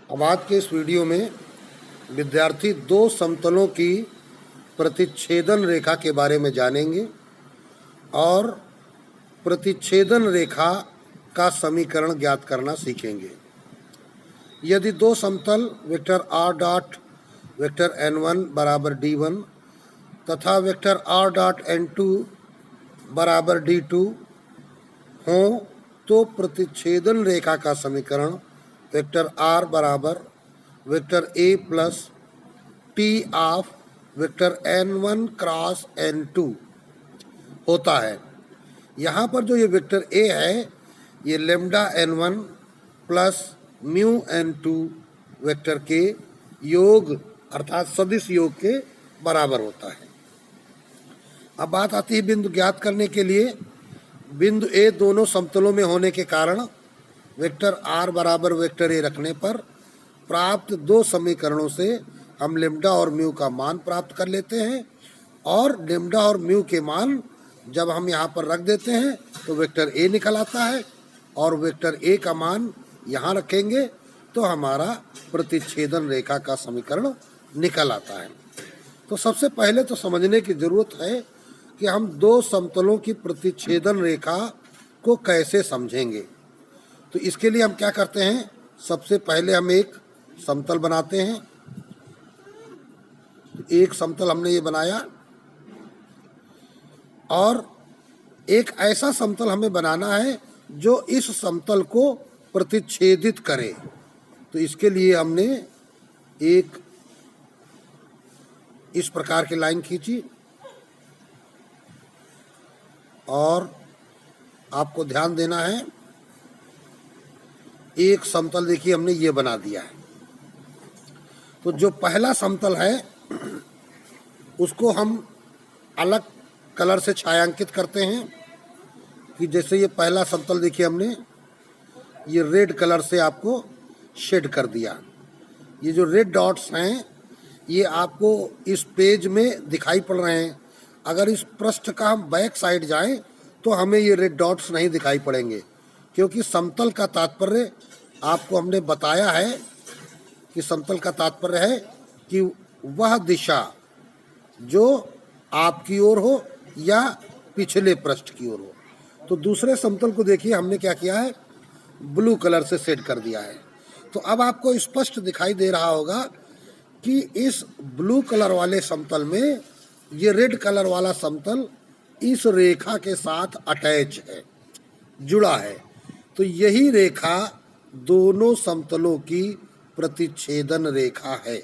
अब आज के इस वीडियो में विद्यार्थी दो समतलों की प्रतिच्छेदन रेखा के बारे में जानेंगे और प्रतिच्छेदन रेखा का समीकरण ज्ञात करना सीखेंगे। यदि दो समतल vector r dot vector n1 बराबर d1 तथा वेक्टर r डॉट n2 बराबर d2 हों तो प्रतिच्छेदन रेखा का समीकरण वेक्टर r बराबर vector a plus T of vector n1 cross n2 होता है। यहाँ पर जो ये वेक्टर a है ये lambda n1 plus mu n2 vector के योग अर्थात सदिश योग के बराबर होता है। अब बात आती है बिंदु ज्ञात करने के लिए। बिंदु a दोनों समतलों में होने के कारण वेक्टर r बराबर वेक्टर a रखने पर प्राप्त दो समीकरणों से हम लेम्डा और म्यू का मान प्राप्त कर लेते हैं और लेम्डा और म्यू के मान जब हम यहाँ पर रख देते हैं तो वेक्टर a निकल आता है और वेक्टर a का मान यहाँ रखेंगे तो हमारा प्रतिच्छेदन रेखा का समीकरण निकल आता है। तो सबसे पहले तो समझने की ज़रूरत है कि हम दो समतलों की प्रतिच्छेदन रेखा को कैसे समझेंगे। तो इसके लिए हम क्या करते हैं, सबसे पहले हम एक समतल बनाते हैं। एक समतल हमने ये बनाया और एक ऐसा समतल हमें बनाना है जो इस समतल को प्रतिच्छेदित करे। तो इसके लिए हमने एक इस प्रकार की लाइन खींची और आपको ध्यान देना है एक समतल देखिए हमने ये बना दिया है। तो जो पहला समतल है उसको हम अलग कलर से छायांकित करते हैं कि जैसे ये पहला समतल देखिए हमने ये रेड कलर से आपको शेड कर दिया। ये जो रेड डॉट्स हैं ये आपको इस पेज में दिखाई पड़ रहे हैं। अगर इस पृष्ठ का हम बैक साइड जाएं तो हमें ये रेड डॉट्स नहीं दिखाई पड़ेंगे, क्योंकि समतल का तात्पर्य आपको हमने बताया है कि समतल का तात्पर्य है कि वह दिशा जो आपकी ओर हो या पिछले पृष्ठ की ओर हो। तो दूसरे समतल को देखिए हमने क्या किया है, ब्लू कलर से शेड कर दिया है। तो अब आपको स्पष्ट दिखाई दे रहा होगा कि इस ब्लू कलर वाले समतल में ये रेड कलर वाला समतल इस रेखा के साथ अटैच है, जुड़ा है। तो यही रेखा दोनों समतलों की प्रतिच्छेदन रेखा है।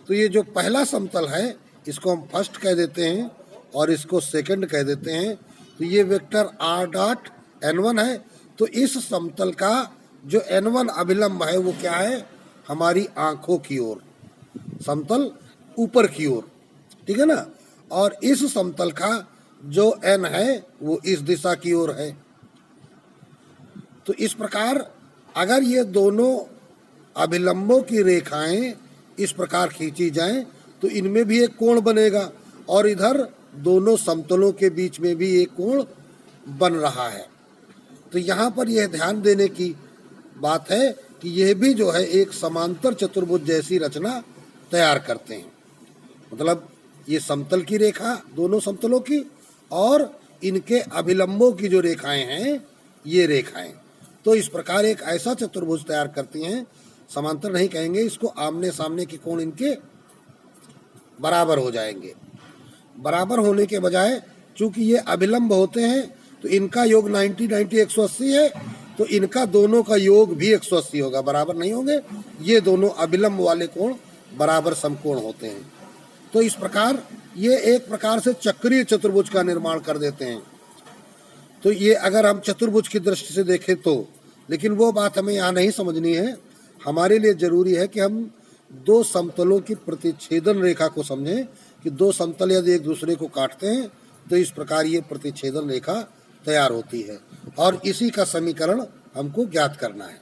तो ये जो पहला समतल है इसको हम फर्स्ट कह देते हैं और इसको सेकंड कह देते हैं। तो ये वेक्टर r डॉट n1 है। तो इस समतल का जो n1 अभिलंब है वो क्या है, हमारी आंखों की ओर, समतल ऊपर की ओर, ठीक है ना। और इस समतल का जो n है वो इस दिशा की ओर है। तो इस प्रकार अगर ये दोनों अभिलंबों की रेखाएं इस प्रकार खींची जाएं तो इनमें भी एक कोण बनेगा और इधर दोनों समतलों के बीच में भी एक कोण बन रहा है। तो यहाँ पर यह ध्यान देने की बात है कि यह भी जो है एक समांतर चतुर्भुज जैसी रचना तैयार करते हैं। मतलब ये समतल की रेखा दोनों समतलों की और इनके अभिलंबों की जो रेखाएं हैं ये रेखाएं, तो इस प्रकार एक ऐसा चतुर्भुज तैयार करती हैं। समांतर नहीं कहेंगे इसको, आमने सामने के कोण इनके बराबर हो जाएंगे। बराबर होने के बजाय चूंकि ये अभिलंब होते हैं तो इनका योग 90 90 180 है, तो इनका दोनों का योग भी 180 होगा, बराबर नहीं होंगे। ये दोनों अभिलंब वाले कोण बराबर समकोण होते हैं। तो इस प्रकार ये एक प्रकार से चक्रीय चतुर्भुज का निर्माण कर देते हैं। तो ये अगर हम चतुर्भुज की दृष्टि से देखें तो, लेकिन वो बात हमें यहाँ नहीं समझनी है। हमारे लिए जरूरी है कि हम दो समतलों की प्रतिच्छेदन रेखा को समझें कि दो समतल यदि एक दूसरे को काटते हैं तो इस प्रकार ये प्रतिच्छेदन रेखा तैयार होती है और इसी का समीकरण हमको ज्ञात करना है।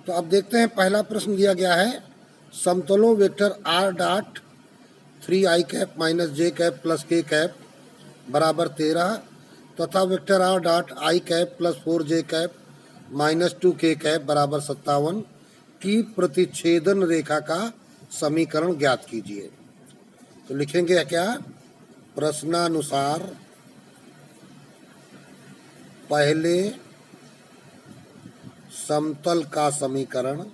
तो अब देखते हैं पहला प्रश्न दिया गया है, समतलों vector r dot 3i cap minus j cap plus k cap बराबर 13 तथा vector r dot i cap plus 4j cap minus 2k cap बराबर 57 की प्रतिच्छेदन रेखा का समीकरण ज्ञात कीजिए। तो लिखेंगे क्या, प्रश्नानुसार पहले समतल का समीकरण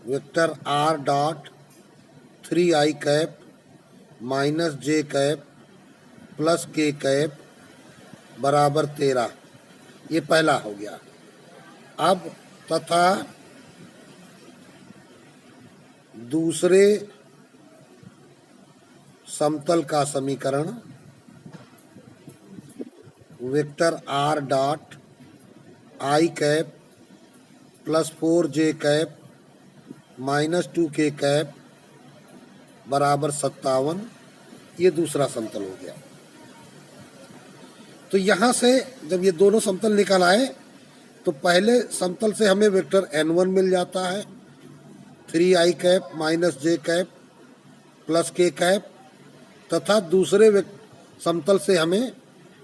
vector r dot 3i cap minus j cap plus k cap बराबर 13, ये पहला हो गया। अब तथा दूसरे समतल का समीकरण vector r dot i cap plus 4j cap minus 2k cap बराबर 57, ये दूसरा समतल हो गया। तो यहाँ से जब ये दोनों समतल निकल आए तो पहले समतल से हमें वेक्टर n1 मिल जाता है 3i cap minus j cap plus k cap, तथा दूसरे समतल से हमें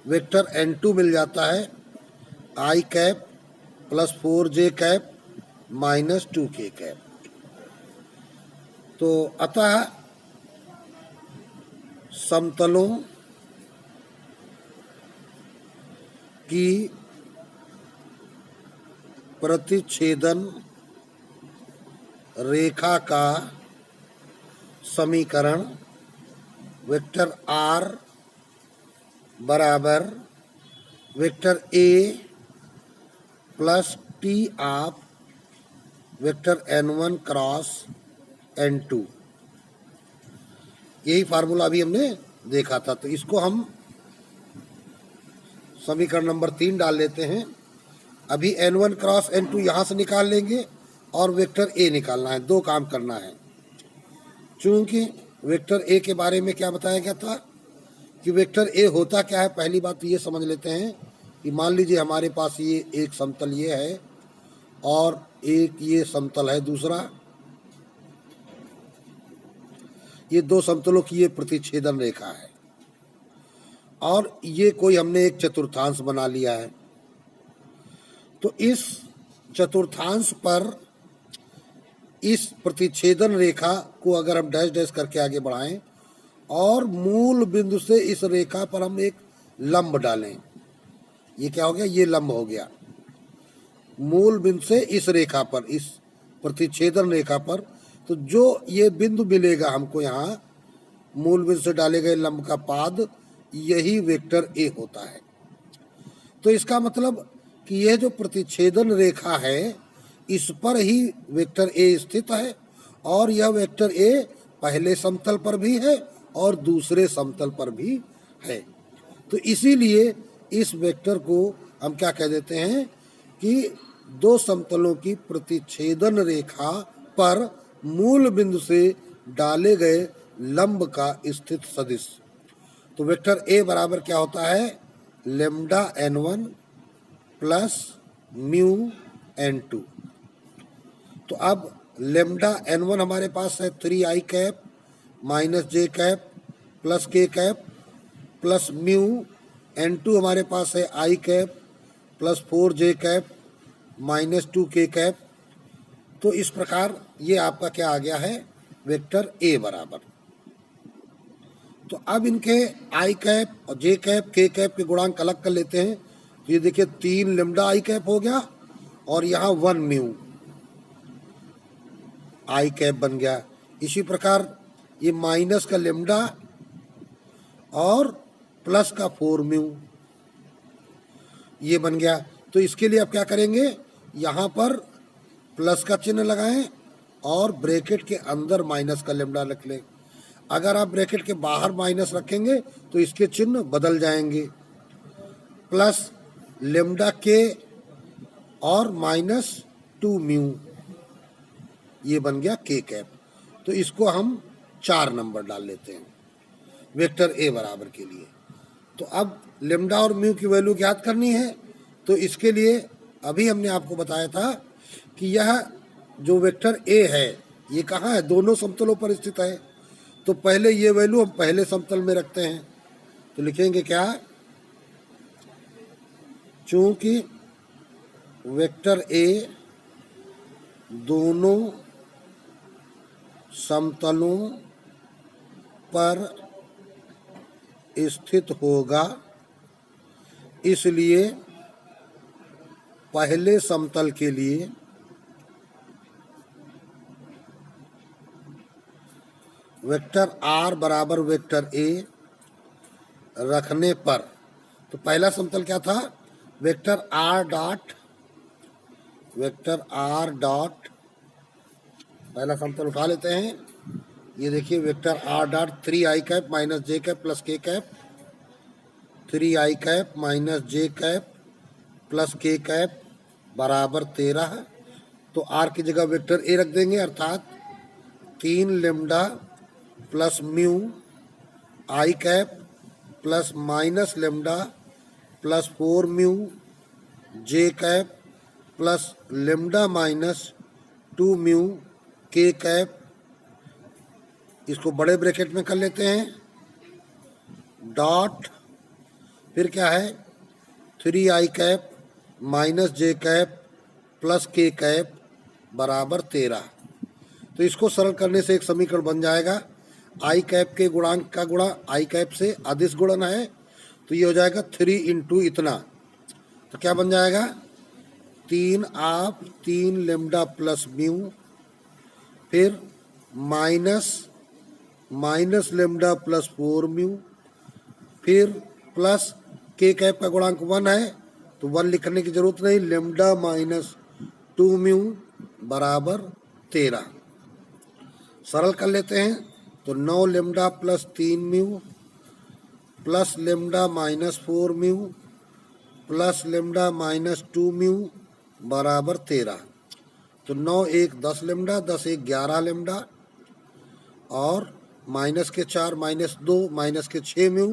वेक्टर n2 मिल जाता है i cap plus 4j cap minus 2k cap. तो अतः समतलों की प्रतिच्छेदन रेखा का समीकरण वेक्टर r बराबर vector a plus t of vector n1 cross n2, यही फार्मूला अभी हमने देखा था। तो इसको हम समीकरण नंबर 3 डाल लेते हैं। अभी n1 क्रॉस n2 यहाँ से निकाल लेंगे और वेक्टर a निकालना है, दो काम करना है। चूंकि वेक्टर a के बारे में क्या बताया गया था कि वेक्टर a होता क्या है, पहली बात तो ये समझ लेते हैं कि मान लीजिए हमारे पास ये एक समतल ये है और एक ये समतल है दूसरा, ये दो समतलों की ये प्रतिच्छेदन रेखा है और ये कोई हमने एक चतुर्थांश बना लिया है। तो इस चतुर्थांश पर इस प्रतिच्छेदन रेखा को अगर हम डैश डैश करके आगे बढ़ाएं और मूल बिंदु से इस रेखा पर हम एक लंब डालें, ये क्या हो गया, ये लंब हो गया। मूल बिंदु से इस रेखा पर, इस प्रतिच्छेदन रेखा पर, तो जो ये बिंदु मिलेगा हमको यहाँ मूल बिंदु से डाले गए लंब का पाद, यही वेक्टर ए होता है। तो इसका मतलब कि यह जो प्रतिच्छेदन रेखा है इस पर ही वेक्टर ए स्थित है और यह वेक्टर ए पहले समतल पर भी है और दूसरे समतल पर भी है। तो इसीलिए इस वेक्टर को हम क्या कह देते हैं कि दो समतलों की प्रतिच्छेदन रेखा पर मूल बिंदु से डाले गए लंब का स्थित सदिश। तो वेक्टर ए बराबर क्या होता है, lambda n1 plus mu n2। तो अब लेम्डा n1 हमारे पास है 3i cap minus j cap plus k cap plus mu n2 हमारे पास है i cap plus 4j cap minus 2k cap. तो इस प्रकार ये आपका क्या आ गया है, वेक्टर a बराबर। तो अब इनके i कैप और j कैप k कैप के गुणांक अलग कर लेते हैं। तो ये देखिए 3 लेम्डा i कैप हो गया और यहाँ 1 म्यू i कैप बन गया। इसी प्रकार ये माइनस का लेम्डा और प्लस का 4 म्यू ये बन गया। तो इसके लिए आप क्या करेंगे, यहाँ पर प्लस का चिन्ह लगाएं और ब्रैकेट के अंदर माइनस का लेम्डा रख लें। अगर आप ब्रैकेट के बाहर माइनस रखेंगे तो इसके चिन्ह बदल जाएंगे। प्लस लेम्डा के और माइनस 2 म्यू ये बन गया के कैप। तो इसको हम 4 नंबर डाल लेते हैं वेक्टर ए बराबर के लिए। तो अब लेम्डा और म्यू की वैल्यू ज्ञात करनी है। तो इसके लिए अभी हमने आपको बताया था कि यह जो वेक्टर ए है ये कहाँ है, दोनों समतलों पर स्थित है। तो पहले ये वैल्यू हम पहले समतल में रखते हैं। तो लिखेंगे क्या, चूंकि वेक्टर ए दोनों समतलों पर स्थित होगा, इसलिए पहले समतल के लिए वेक्टर आर बराबर वेक्टर ए रखने पर, तो पहला समतल क्या था, वेक्टर आर डॉट पहला समतल उठा लेते हैं। ये देखिए vector R dot 3i cap minus J cap plus K cap, 3i cap minus J cap plus K cap बराबर 13। तो आर की जगह वेक्टर ए रख देंगे, अर्थात 3 lambda plus mu I cap plus minus lambda plus 4 mu J cap plus lambda minus 2 mu K cap. इसको बड़े bracket में कर लेते हैं, डॉट फिर क्या है 3i cap minus J cap plus K cap बराबर 13। तो इसको सरल करने से एक समीकरण बन जाएगा, आई कैप के गुणांक का गुणा आई कैप से अदिश गुणन है, तो ये हो जाएगा 3 इंटू इतना, तो क्या बन जाएगा 3 आप 3 लेमडा प्लस म्यू, फिर माइनस लेमडा प्लस 4 म्यू, फिर प्लस के कैप का गुणांक 1 है तो 1 लिखने की जरूरत नहीं, लेमडा माइनस 2 म्यू बराबर 13। सरल कर लेते हैं तो 9 lambda plus 3 mu plus lambda minus 4 mu plus lambda minus 2 mu बराबर 13। तो 9 1 10 लेमडा, 10 1 11 लेमडा, और माइनस के 4 माइनस 2 माइनस के 6 म्यू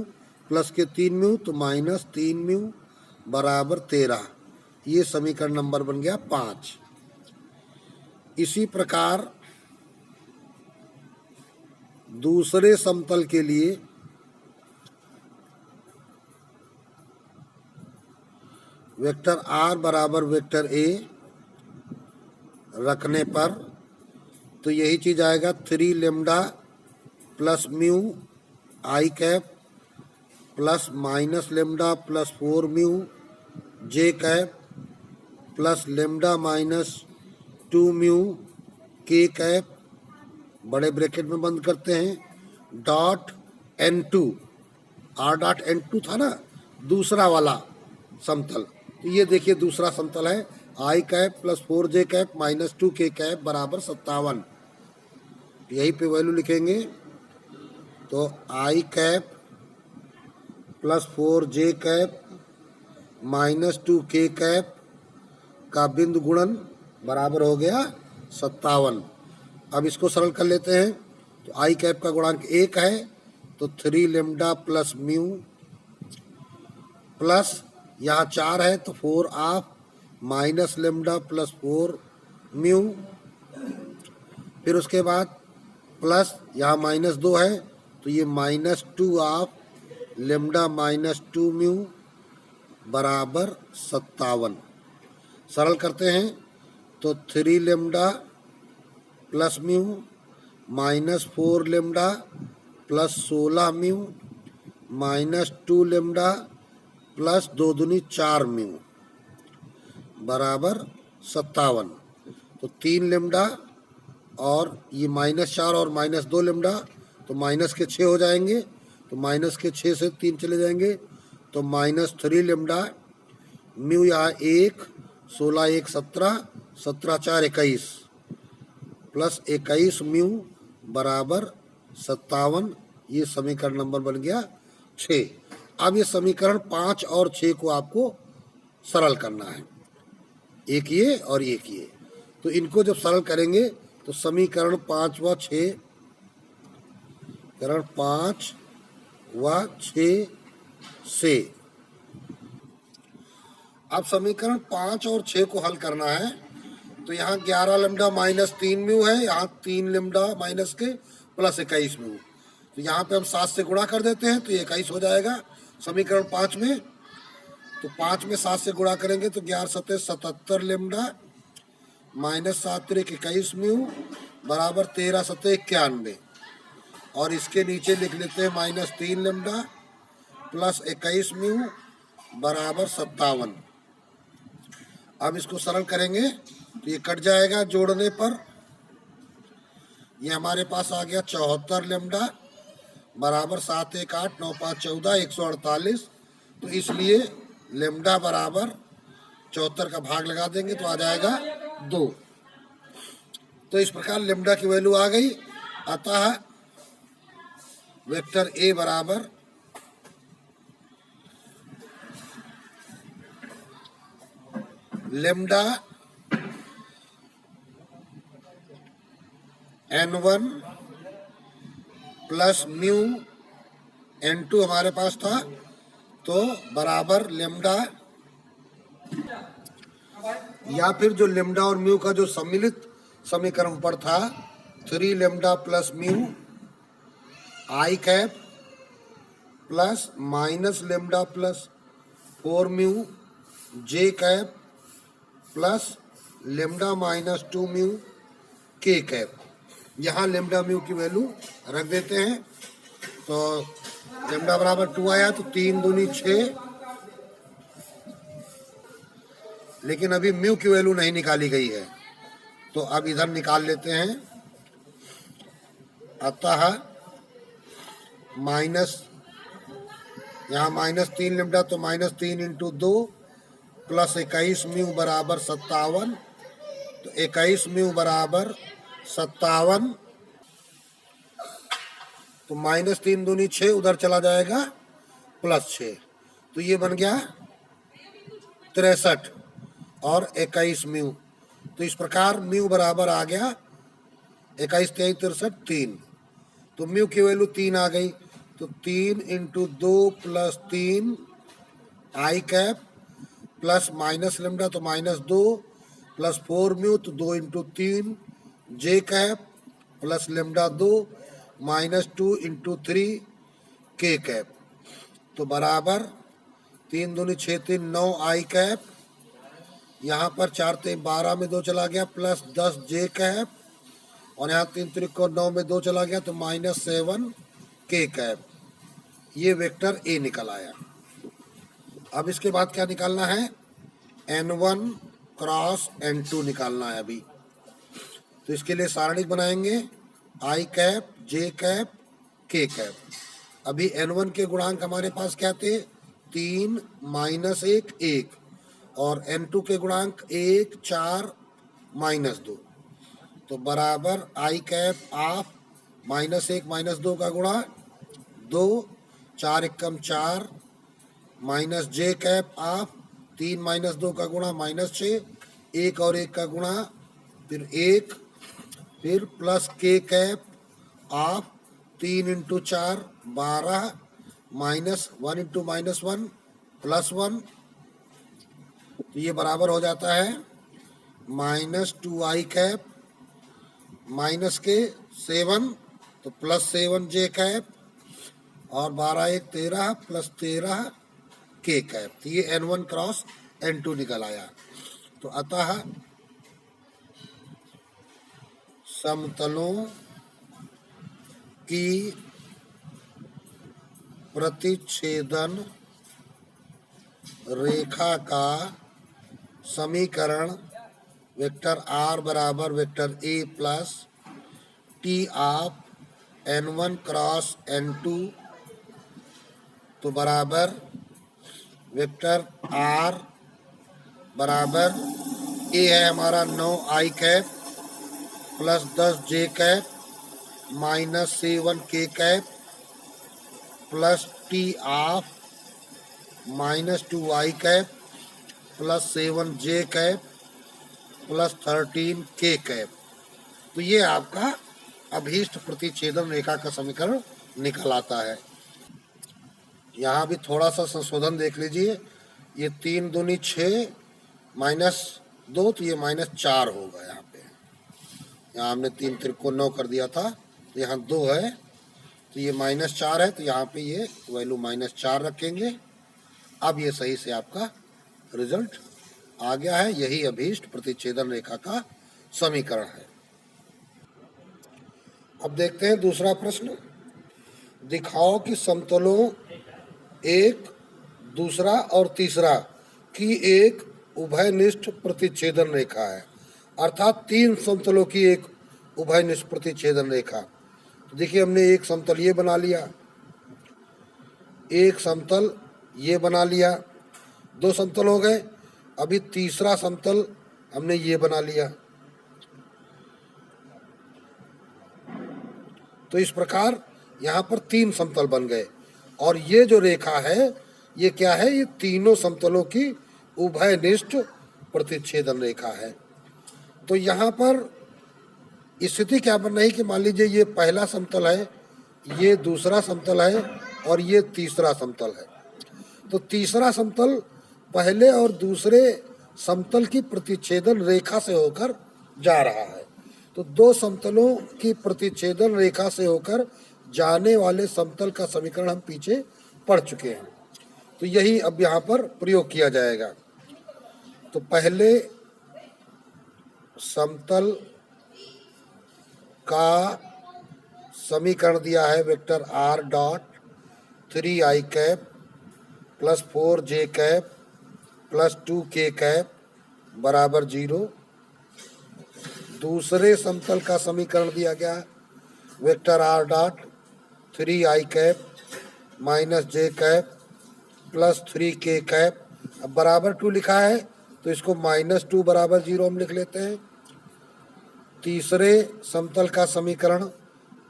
प्लस के 3 म्यू, तो माइनस 3 म्यू बराबर 13। ये समीकरण नंबर बन गया 5। इसी प्रकार दूसरे समतल के लिए वेक्टर आर बराबर वेक्टर ए रखने पर, तो यही चीज आएगा 3 lambda plus mu I cap plus minus lambda plus 4 mu J cap plus lambda minus 2 mu K cap, बड़े ब्रैकेट में बंद करते हैं, dot n2, R dot n2 था ना दूसरा वाला समतल, तो ये देखिए दूसरा समतल है, आई कैप प्लस 4 जे कैप माइनस 2 के कैप बराबर 57। यहीं पे वैल्यू लिखेंगे, तो आई कैप प्लस 4 जे कैप माइनस 2 के कैप का बिंदु गुणन बराबर हो गया 57। अब इसको सरल कर लेते हैं, तो आई कैप का गुणांक 1 है, तो 3 लेमडा प्लस म्यू प्लस यहाँ 4 है तो 4 of minus lambda plus 4 mu, फिर उसके बाद प्लस यहाँ माइनस 2 है तो ये minus 2 of lambda minus 2 mu बराबर 57। सरल करते हैं तो 3 lambda plus mu minus 4 lambda plus 16 mu minus 2 lambda plus 2 दूनी 4 म्यू बराबर 57। तो 3 लेमडा और ये माइनस 4 और माइनस 2 लेमडा, तो माइनस के 6 हो जाएंगे, तो माइनस के 6 से 3 चले जाएंगे, तो माइनस 3 लेमडा म्यू यहाँ 1 16 1 17 17 4 21 प्लस 21 म्यू बराबर 57। ये समीकरण नंबर बन गया 6। अब ये समीकरण 5 और 6 को आपको सरल करना है, एक ये और एक ये, तो इनको जब सरल करेंगे तो समीकरण 5 व 6 से, अब समीकरण 5 और 6 को हल करना है, तो यहाँ 11 लेमडा माइनस 3 म्यू है, यहाँ 3 लेमडा माइनस के प्लस 21 म्यू, तो यहाँ पे हम 7 से गुणा कर देते हैं तो 21 हो जाएगा समीकरण 5 में। तो 5 में 7 से गुणा करेंगे तो 11 सतह 77 लेमडा माइनस 7 तिरिक 21 म्यू बराबर 13 सतह 91। और इसके नीचे लिख लेते हैं -3 लेमडा प्लस 21 म्यू बराबर 57। अब इसको सरल करेंगे तो ये कट जाएगा जोड़ने पर। ये हमारे पास आ गया 74 लेमडा बराबर 7 1 8 9 5 14 148। तो इसलिए लेमडा बराबर 74 का भाग लगा देंगे तो आ जाएगा 2। तो इस प्रकार लेमडा की वैल्यू आ गई। अतः वेक्टर ए बराबर lambda n1 plus mu n2 हमारे पास था, तो बराबर लेमडा, या फिर जो लेमडा और म्यू का जो सम्मिलित समीकरण ऊपर था 3 lambda plus mu I cap plus minus lambda plus 4 mu J cap plus lambda minus 2 mu K cap. यहाँ लेमडा म्यू की वैल्यू रख देते हैं। तो लेमडा बराबर 2 आया तो 3 दूनी 6, लेकिन अभी म्यू की वैल्यू नहीं निकाली गई है तो अब इधर निकाल लेते हैं। अतः माइनस, यहाँ -3 लेमडा तो -3 इंटू 2 प्लस 21 म्यू बराबर 57। तो 21 म्यू बराबर 57। तो -3 दूनी 6 उधर चला जाएगा +6, तो ये बन गया 63 और 21 म्यू। तो इस प्रकार म्यू बराबर आ गया 21 23 63 3। तो म्यू की वैल्यू 3 आ गई। तो 3 इंटू 2 प्लस 3 आई कैप प्लस माइनस लेमडा तो -2 प्लस 4 म्यू तो 2 इंटू 3 जे कैप प्लस लेमडा 2 -2 इंटू 3 के कैप। तो बराबर 3 दूनी 6 3 9 आई कैप, यहाँ पर 4 3 12 में 2 चला गया प्लस 10 जे कैप, और यहाँ 3 3 को 9 में 2 चला गया तो -7 के कैप। ये वेक्टर ए निकल आया। अब इसके बाद क्या निकालना है, n1 क्रॉस n2 निकालना है अभी। तो इसके लिए सारणिक बनाएंगे आई कैप जे कैप के कैप। अभी n1 के गुणांक हमारे पास क्या थे, 3 -1 1, और n2 के गुणांक 1 4 -2। तो बराबर आई कैप ऑफ -1 -2 का गुणा 2 4 एकम 4 माइनस जे कैप ऑफ 3 -2 का गुणा -6 1 और 1 का गुणा फिर 1, फिर plus K cap of 3 into 4 12 -1 into -1 +1। तो ये बराबर हो जाता है -2 आई कैप माइनस के 7 तो +7 जे कैप और 12 1 13 प्लस 13 के कैप। तो ये n1 क्रॉस n2 निकल आया। तो अतः समतलों की प्रतिच्छेदन रेखा का समीकरण वेक्टर r बराबर vector a plus T of n1 cross n2 तो बराबर वेक्टर r बराबर a है हमारा 9 आई कैप प्लस 10 जे कैप -7 के cap plus T of -2 I cap plus 7 J cap plus 13 के कैप। तो ये आपका अभीष्ट प्रतिच्छेदन रेखा का समीकरण निकल आता है। यहाँ भी थोड़ा सा संशोधन देख लीजिए, ये 3 दूनी 6 -2 तो ये -4 होगा। यहाँ पे यहाँ हमने 3 3 को 9 कर दिया था, तो यहाँ 2 है तो ये -4 है, तो यहाँ पे ये वैल्यू -4 रखेंगे। अब ये सही से आपका रिजल्ट आ गया है। यही अभीष्ट प्रतिच्छेदन रेखा का समीकरण है। अब देखते हैं दूसरा प्रश्न। दिखाओ कि समतलों एक, दूसरा और तीसरा की एक उभयनिष्ठ प्रतिच्छेदन रेखा है, अर्थात तीन समतलों की एक उभयनिष्ठ प्रतिच्छेदन रेखा। तो देखिए हमने एक समतल ये बना लिया, एक समतल ये बना लिया, दो समतल हो गए। अभी तीसरा समतल हमने ये बना लिया। तो इस प्रकार यहाँ पर तीन समतल बन गए और ये जो रेखा है ये क्या है, ये तीनों समतलों की उभयनिष्ठ प्रतिच्छेदन रेखा है। तो यहाँ पर स्थिति क्या बन रही कि मान लीजिए ये पहला समतल है, ये दूसरा समतल है और ये तीसरा समतल है। तो तीसरा समतल पहले और दूसरे समतल की प्रतिच्छेदन रेखा से होकर जा रहा है। तो दो समतलों की प्रतिच्छेदन रेखा से होकर जाने वाले समतल का समीकरण हम पीछे पढ़ चुके हैं। तो यही अब यहाँ पर प्रयोग किया जाएगा। तो पहले समतल का समीकरण दिया है vector r dot 3i cap plus 4j cap plus 2k cap बराबर 0। दूसरे समतल का समीकरण दिया गया vector r dot 3i cap minus j cap plus 3k cap. अब बराबर 2 लिखा है तो इसको माइनस 2 बराबर 0 हम लिख लेते हैं। तीसरे समतल का समीकरण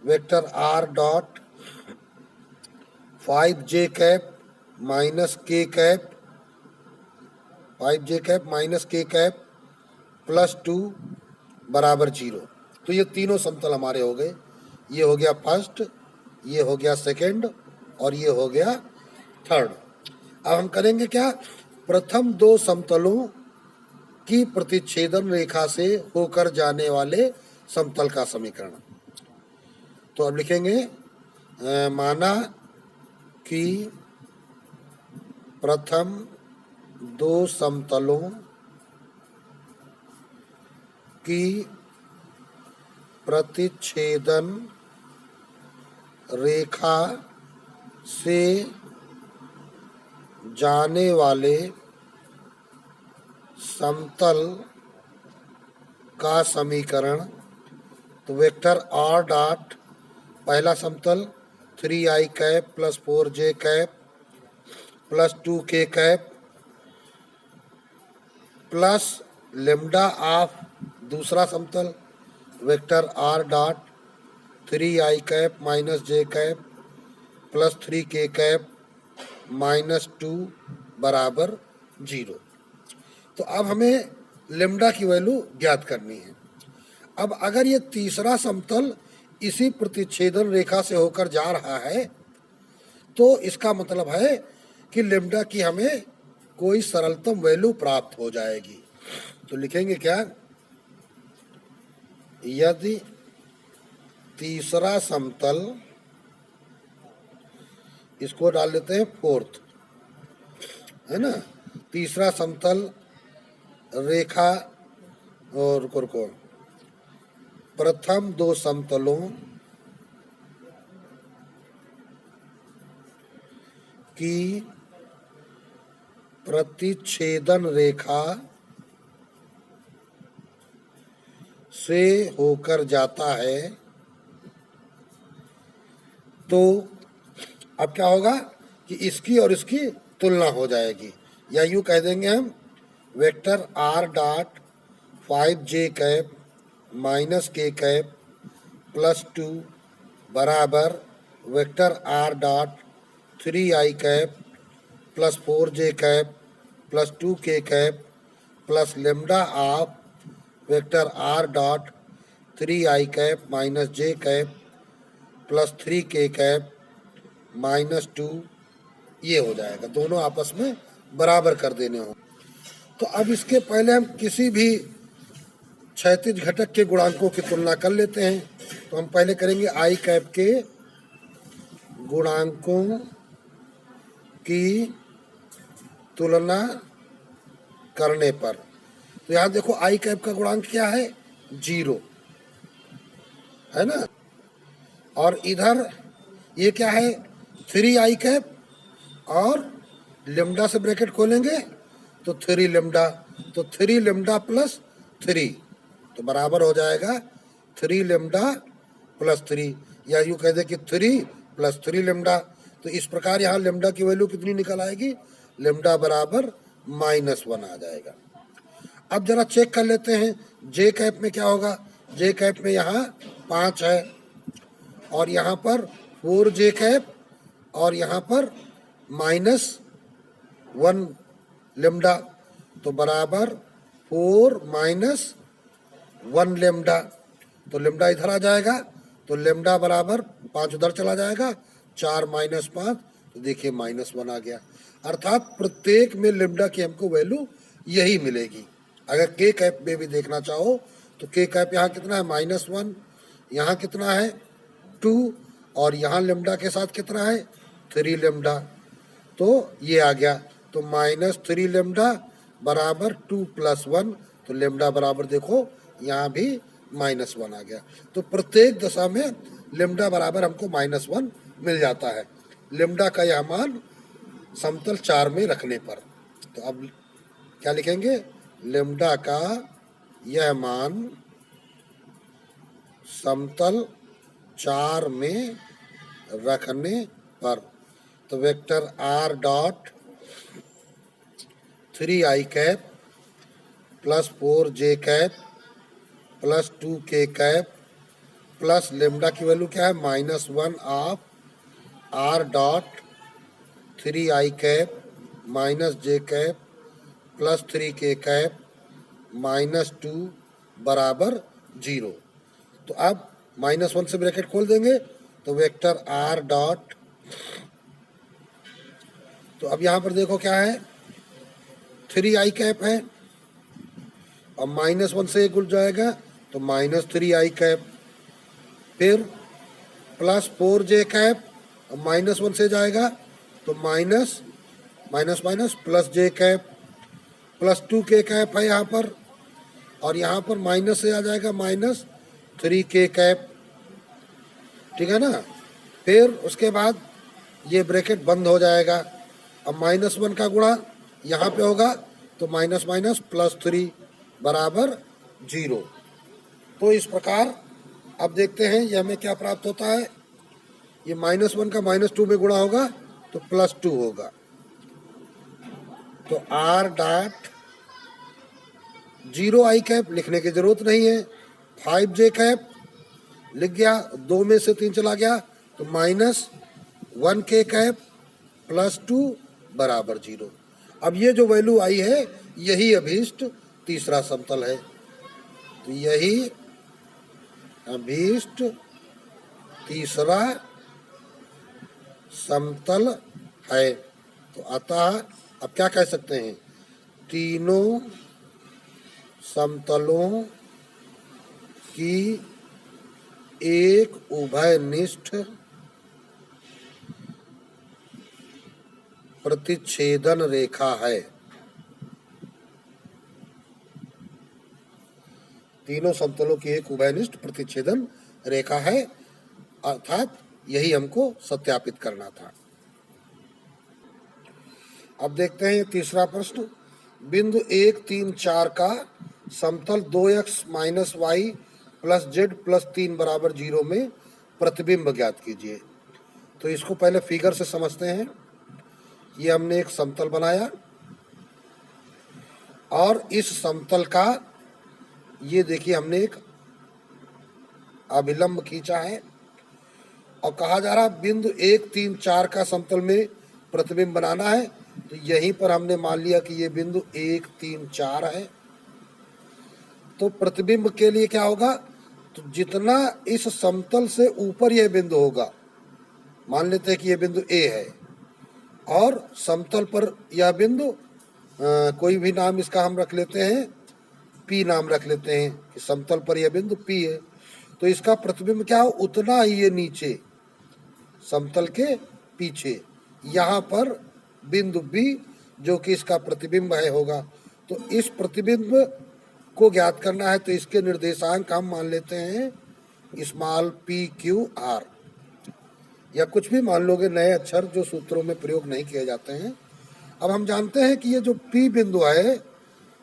vector r dot 5j cap minus k cap 5j cap minus k cap plus 2 बराबर 0। तो ये तीनों समतल हमारे हो गए। ये हो गया फर्स्ट, ये हो गया सेकंड और ये हो गया थर्ड। अब हम करेंगे क्या, प्रथम दो समतलों की प्रतिच्छेदन रेखा से होकर जाने वाले समतल का समीकरण। तो अब लिखेंगे माना कि प्रथम दो समतलों की प्रतिच्छेदन रेखा से जाने वाले समतल का समीकरण। तो वेक्टर r डॉट पहला समतल 3i cap plus 4j cap plus 2k cap plus lambda of दूसरा समतल vector r dot 3i cap minus j cap plus 3k cap minus 2 बराबर 0। तो अब हमें लेम्डा की वैल्यू ज्ञात करनी है। अब अगर ये तीसरा समतल इसी प्रतिच्छेदन रेखा से होकर जा रहा है तो इसका मतलब है कि लेम्डा की हमें कोई सरलतम वैल्यू प्राप्त हो जाएगी। तो लिखेंगे क्या, यदि तीसरा समतल, इसको डाल देते हैं फोर्थ, है ना, तीसरा समतल रेखा और रुको प्रथम दो समतलों की प्रतिच्छेदन रेखा से होकर जाता है। तो अब क्या होगा कि इसकी और इसकी तुलना हो जाएगी, या यूं कह देंगे हम vector r dot 5j cap minus k cap plus 2 बराबर vector r dot 3i cap plus 4j cap plus 2k cap plus lambda of vector r dot 3i cap minus j cap plus 3k cap minus 2। ये हो जाएगा, दोनों आपस में बराबर कर देने हो। तो अब इसके पहले हम किसी भी क्षैतिज घटक के गुणांकों की तुलना कर लेते हैं। तो हम पहले करेंगे i कैप के गुणांकों की तुलना करने पर। तो यहाँ देखो आई कैप का गुणांक क्या है, 0 है ना। और इधर ये क्या है, 3 आई कैप, और लेमडा से ब्रैकेट खोलेंगे तो 3 लेमडा, तो 3 लेमडा प्लस 3 तो बराबर हो जाएगा 3 लेमडा प्लस 3, या यूँ कह दे कि 3 प्लस 3 लेमडा। तो इस प्रकार यहाँ लेमडा की वैल्यू कितनी निकल आएगी, लेमडा बराबर -1 आ जाएगा। अब जरा चेक कर लेते हैं जे कैप में क्या होगा। जे कैप में यहाँ 5 है, और यहाँ पर 4 जे कैप, और यहाँ पर -1 लेमडा, तो बराबर 4 - 1 लेमडा। तो लेमडा इधर आ जाएगा, तो लेमडा बराबर 5 उधर चला जाएगा, 4 - 5, तो देखिए -1 आ गया। अर्थात प्रत्येक में लेमडा की हमको वैल्यू यही मिलेगी। अगर के कैप में भी देखना चाहो तो के कैप यहाँ कितना है, -1, यहाँ कितना है 2, और यहाँ लेमडा के साथ कितना है 3 लेमडा, तो ये आ गया। तो -3 लेमडा बराबर 2 + 1, तो लेमडा बराबर देखो यहाँ भी -1 आ गया। तो प्रत्येक दशा में लेमडा बराबर हमको -1 मिल जाता है, लेमडा का यह मान समतल 4 में रखने पर। तो अब क्या लिखेंगे, लेमडा का यह मान समतल 4 में रखने पर। तो vector r dot 3i cap plus 4j cap plus 2k cap plus lambda की वैल्यू क्या है, -1 of r dot 3i cap -j cap plus 3k cap -2 बराबर 0। तो अब -1 से ब्रैकेट खोल देंगे तो वेक्टर r डॉट, तो अब यहाँ पर देखो क्या है, 3i कैप है, और -1 से गुल जाएगा तो -3i कैप, फिर प्लस 4j कैप, और -1 से जाएगा तो minus plus j cap, plus 2k cap है यहाँ पर, और यहाँ पर माइनस से आ जाएगा -3k कैप, ठीक है ना। फिर उसके बाद ये ब्रैकेट बंद हो जाएगा। अब -1 का गुणा यहाँ पे होगा तो माइनस प्लस 3 बराबर 0। तो इस प्रकार अब देखते हैं ये हमें क्या प्राप्त होता है। ये -1 का -2 में गुणा होगा तो +2 होगा। तो r डॉट 0i कैप लिखने की जरूरत नहीं है, 5j कैप लिख गया, 2 में से 3 चला गया तो -1k कैप +2 बराबर 0। अब ये जो वैल्यू आई है यही अभीष्ट तीसरा समतल है। तो यही अभीष्ट तीसरा समतल है। तो अतः अब क्या कह सकते हैं, तीनों समतलों की एक उभयनिष्ठ प्रतिच्छेदन रेखा है। तीनों समतलों की एक उभयनिष्ठ प्रतिच्छेदन रेखा है, अर्थात यही हमको सत्यापित करना था। अब देखते हैं तीसरा प्रश्न, बिंदु 1, 3, 4 का समतल 2x - y + z + 3 बराबर 0 में प्रतिबिंब ज्ञात कीजिए। तो इसको पहले फिगर से समझते हैं। ये हमने एक समतल बनाया और इस समतल का ये देखिए हमने एक अभिलंब खींचा है और कहा जा रहा बिंदु 1, 3, 4 का समतल में प्रतिबिंब बनाना है। तो यहीं पर हमने मान लिया कि ये बिंदु 1, 3, 4 है। तो प्रतिबिंब के लिए क्या होगा, तो जितना इस समतल से ऊपर यह बिंदु होगा, मान लेते हैं कि यह बिंदु A है और समतल पर यह बिंदु कोई भी नाम इसका हम रख लेते हैं, P नाम रख लेते हैं कि समतल पर यह बिंदु P है। तो इसका प्रतिबिंब क्या हो, उतना ही ये नीचे समतल के पीछे यहाँ पर बिंदु B जो कि इसका प्रतिबिंब है होगा। तो इस प्रतिबिंब को ज्ञात करना है तो इसके निर्देशांक हम मान लेते हैं स्मॉल पी क्यू आर, या कुछ भी मान लोगे नए अक्षर जो सूत्रों में प्रयोग नहीं किए जाते हैं। अब हम जानते हैं कि ये जो पी बिंदु है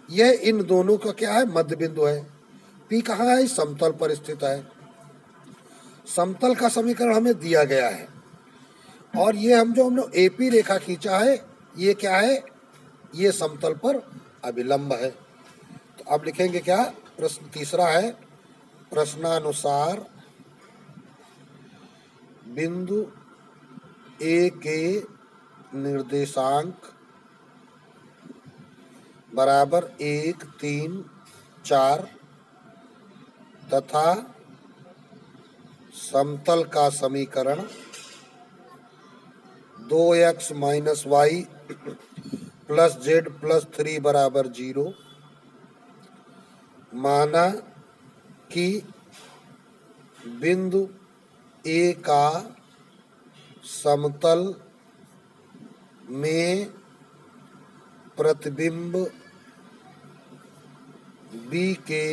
यह इन दोनों का क्या है, मध्य बिंदु है। पी कहाँ है, इस समतल पर स्थित है। समतल का समीकरण हमें दिया गया है और ये हमने एपी रेखा खींचा है, ये क्या है, ये समतल पर अभिलंब है। तो अब लिखेंगे क्या, प्रश्न तीसरा है, प्रश्नानुसार बिंदु ए के निर्देशांक बराबर 1, 3, 4 तथा समतल का समीकरण 2x minus y plus z plus 3 बराबर 0 माना कि बिंदु ए का समतल में प्रतिबिंब बी के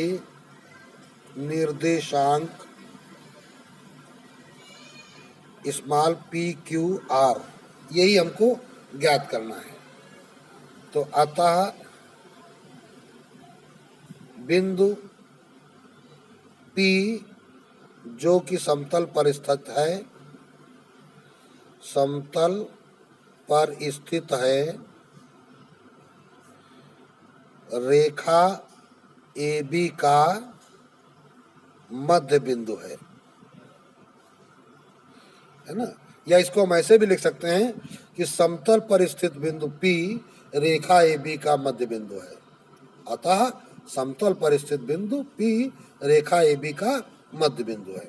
निर्देशांक स्मॉल पी क्यू आर, यही हमको ज्ञात करना है। तो अतः बिंदु पी जो कि समतल पर स्थित है, समतल पर स्थित है, रेखा ए बी का मध्य बिंदु है ना। या इसको हम ऐसे भी लिख सकते हैं कि समतल पर स्थित बिंदु P रेखा ए बी का मध्य बिंदु है। अतः समतल पर स्थित बिंदु P रेखा ए बी का मध्य बिंदु है।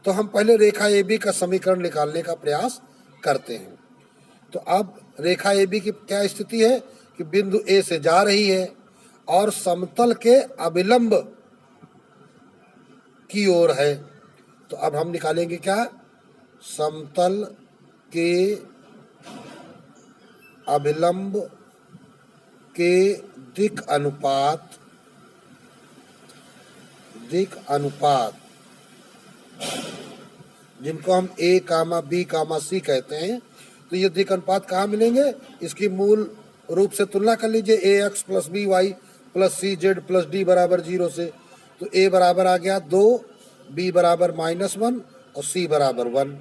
तो हम पहले रेखा ए बी का समीकरण निकालने का प्रयास करते हैं। तो अब रेखा ए बी की क्या स्थिति है कि बिंदु ए से जा रही है और समतल के अभिलंब की ओर है। तो अब हम निकालेंगे क्या, समतल के अभिलंब के दिक् अनुपात जिनको हम ए कामा बी कामा सी कहते हैं। तो ये दिक् अनुपात कहाँ मिलेंगे, इसकी मूल रूप से तुलना कर लीजिए, A X plus B Y plus C Z plus D बराबर 0 से। तो ए बराबर आ गया 2, बी बराबर -1 और सी बराबर 1,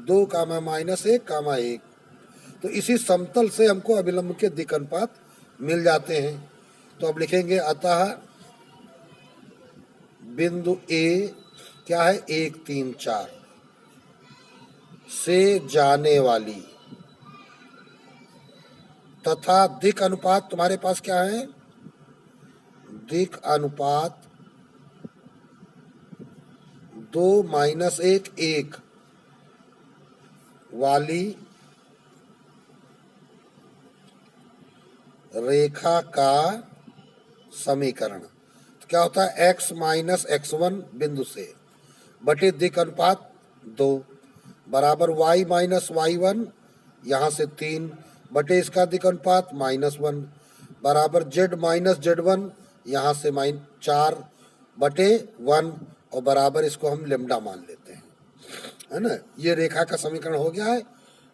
2 कामा -1 कामा 1। तो इसी समतल से हमको अभिलंब के दिक् अनुपात मिल जाते हैं। तो अब लिखेंगे अतः बिंदु ए क्या है, 1, 3, 4 से जाने वाली तथा दिक् अनुपात तुम्हारे पास क्या है, दिक् अनुपात 2, -1, 1 वाली रेखा का समीकरण। तो क्या होता है, x माइनस x1 बिंदु से बटे दिक् अनुपात 2 बराबर y माइनस y1 यहाँ से 3 बटे इसका दिक् अनुपात -1 बराबर z माइनस z1 यहाँ से -4 बटे 1 और बराबर इसको हम लेम्डा मान लेते हैं, है ना। ये रेखा का समीकरण हो गया है।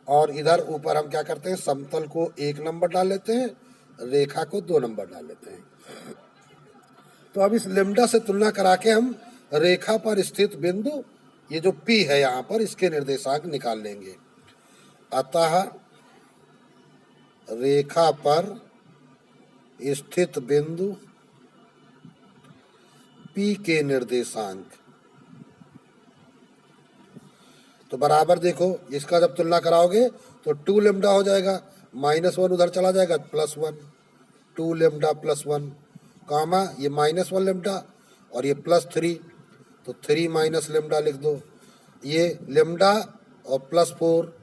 और इधर ऊपर हम क्या करते हैं, समतल को 1 नंबर डाल लेते हैं, रेखा को 2 नंबर डाल लेते हैं। तो अब इस लेम्डा से तुलना करा के हम रेखा पर स्थित बिंदु ये जो P है यहाँ पर, इसके निर्देशांक निकाल लेंगे। अतः रेखा पर स्थित बिंदु P के निर्देशांक तो बराबर देखो, इसका जब तुलना कराओगे तो 2 लेम्डा हो जाएगा, -1 उधर चला जाएगा +1, 2 लेम्डा +1 कामा ये -1 लेम्डा और ये +3, तो 3 माइनस लेम्डा लिख दो। ये लेम्डा और +4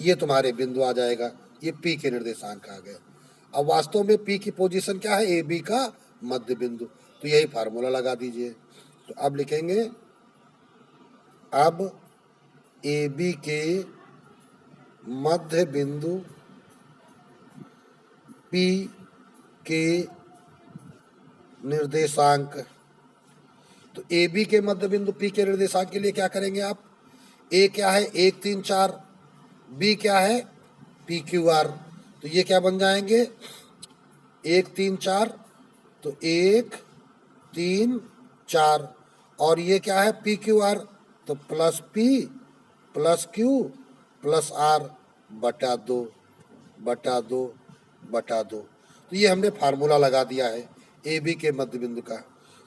ये तुम्हारे बिंदु आ जाएगा। ये P के निर्देशांक आ गए। अब वास्तव में P की पोजीशन क्या है, ए बी का मध्य बिंदु। तो यही फार्मूला लगा दीजिए। तो अब लिखेंगे, अब ए बी के मध्य बिंदु P के निर्देशांक। तो ए बी के मध्य बिंदु P के निर्देशांक के लिए क्या करेंगे आप? ए क्या है? 1 3 4। बी क्या है? P Q R. तो ये क्या बन जाएंगे? 1 3 4, तो 1 3 4, और ये क्या है? पी क्यू आर, तो plus P plus Q plus R बटा 2 बटा 2 बटा 2। तो ये हमने फार्मूला लगा दिया है ए बी के मध्य बिंदु का।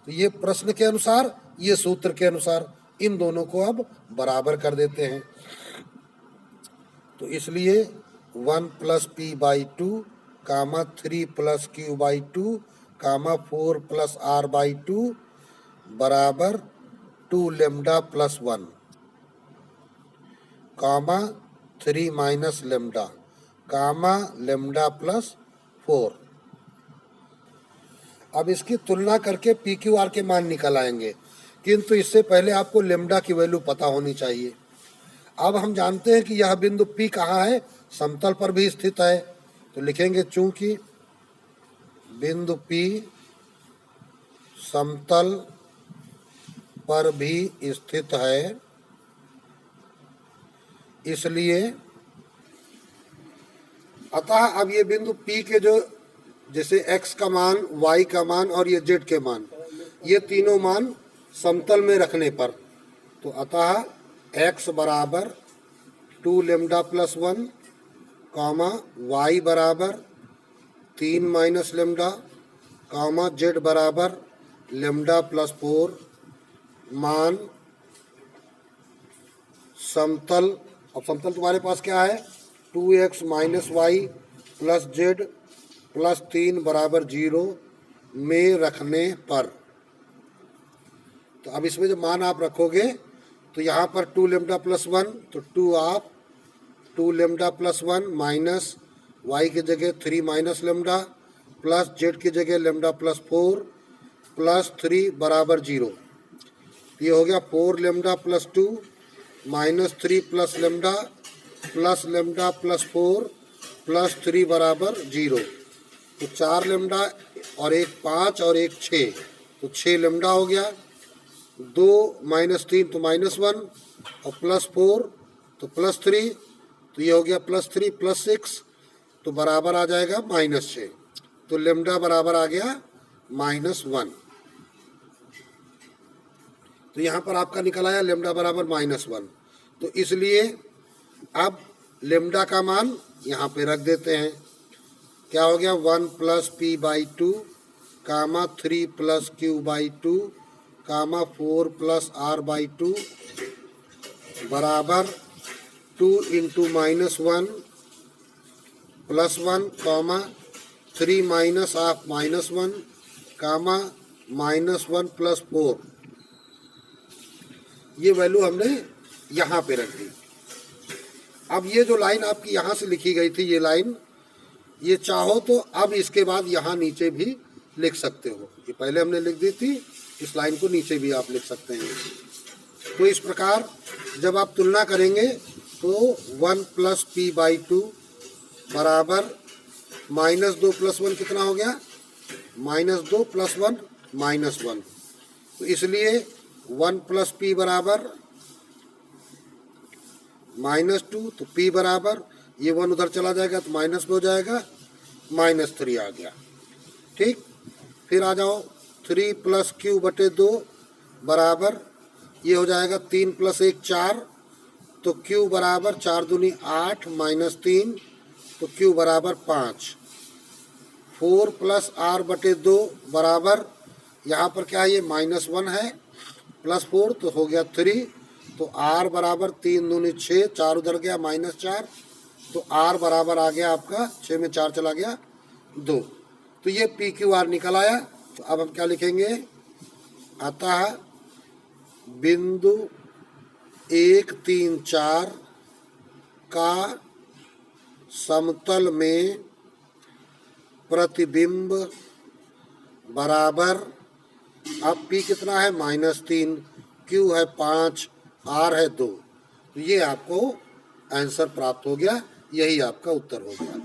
तो ये प्रश्न के अनुसार, ये सूत्र के अनुसार इन दोनों को अब बराबर कर देते हैं। तो इसलिए 1 plus P by 2 comma 3 plus Q by 2 comma 4 plus R by 2 बराबर 2 lambda plus 1 comma 3 minus lambda comma lambda plus 4। अब इसकी तुलना करके पी क्यू आर के मान निकल आएंगे, किंतु इससे पहले आपको लेमडा की वैल्यू पता होनी चाहिए। अब हम जानते हैं कि यह बिंदु P कहाँ है? समतल पर भी स्थित है। तो लिखेंगे चूंकि बिंदु P समतल पर भी स्थित है, इसलिए अतः अब ये बिंदु P के जो जैसे x का मान, y का मान और ये z के मान, ये तीनों मान समतल में रखने पर, तो अतः x बराबर 2 लेमडा प्लस 1 कामा y बराबर 3 माइनस लेमडा कामा z बराबर लेमडा प्लस 4 मान समतल। अब समतल तुम्हारे पास क्या है? 2x minus y plus z plus 3 बराबर 0 में रखने पर। तो अब इसमें जो मान आप रखोगे, तो यहाँ पर 2 लेमडा प्लस 1, तो 2 लेमडा प्लस 1 माइनस वाई की जगह 3 माइनस लेमडा प्लस जेड की जगह लेमडा प्लस 4 प्लस 3 बराबर 0। ये हो गया 4 lambda plus 2 minus 3 plus lambda plus 4 plus 3 बराबर 0। तो 4 लेमडा और एक 5 और एक 6, तो 6 लेमडा हो गया। 2 माइनस 3 तो माइनस 1 और प्लस 4 तो प्लस 3, तो ये हो गया प्लस 3 प्लस 6, तो बराबर आ जाएगा माइनस 6। तो लेमडा बराबर आ गया -1। तो यहाँ पर आपका निकल आया लेमडा बराबर -1। तो इसलिए अब लेमडा का मान यहाँ पे रख देते हैं। क्या हो गया? 1 plus P by 2 comma 3 plus Q by 2 comma 4 plus R by 2 बराबर 2 into -1 plus 1 comma 3 minus of -1 comma -1 plus 4। ये वैल्यू हमने यहाँ पे रख दी। अब ये जो लाइन आपकी यहाँ से लिखी गई थी, ये लाइन, ये चाहो तो अब इसके बाद यहाँ नीचे भी लिख सकते हो। ये पहले हमने लिख दी थी, इस लाइन को नीचे भी आप लिख सकते हैं। तो इस प्रकार जब आप तुलना करेंगे तो 1 प्लस पी बाई 2 बराबर -2 प्लस 1 कितना हो गया? -2 प्लस 1 -1। तो इसलिए 1 प्लस पी बराबर -2, तो p बराबर ये 1 उधर चला जाएगा तो माइनस में हो जाएगा, -3 आ गया। ठीक, फिर आ जाओ 3 प्लस क्यू बटे 2 बराबर ये हो जाएगा 3 प्लस 1 4, तो क्यू बराबर 4 दूनी 8 -3, तो क्यू बराबर 5। 4 प्लस आर बटे 2 बराबर यहाँ पर क्या है? ये -1 है प्लस 4, तो हो गया 3। तो r बराबर 3 दूनी 6, 4 उधर गया -4, तो r बराबर आ गया आपका 6 में 4 चला गया 2। तो ये पी क्यू आर निकल आया। तो अब हम क्या लिखेंगे? अतः बिंदु 1 3 4 का समतल में प्रतिबिंब बराबर, अब p कितना है? -3, q है 5, r है 2। तो ये आपको आंसर प्राप्त हो गया, यही आपका उत्तर हो गया।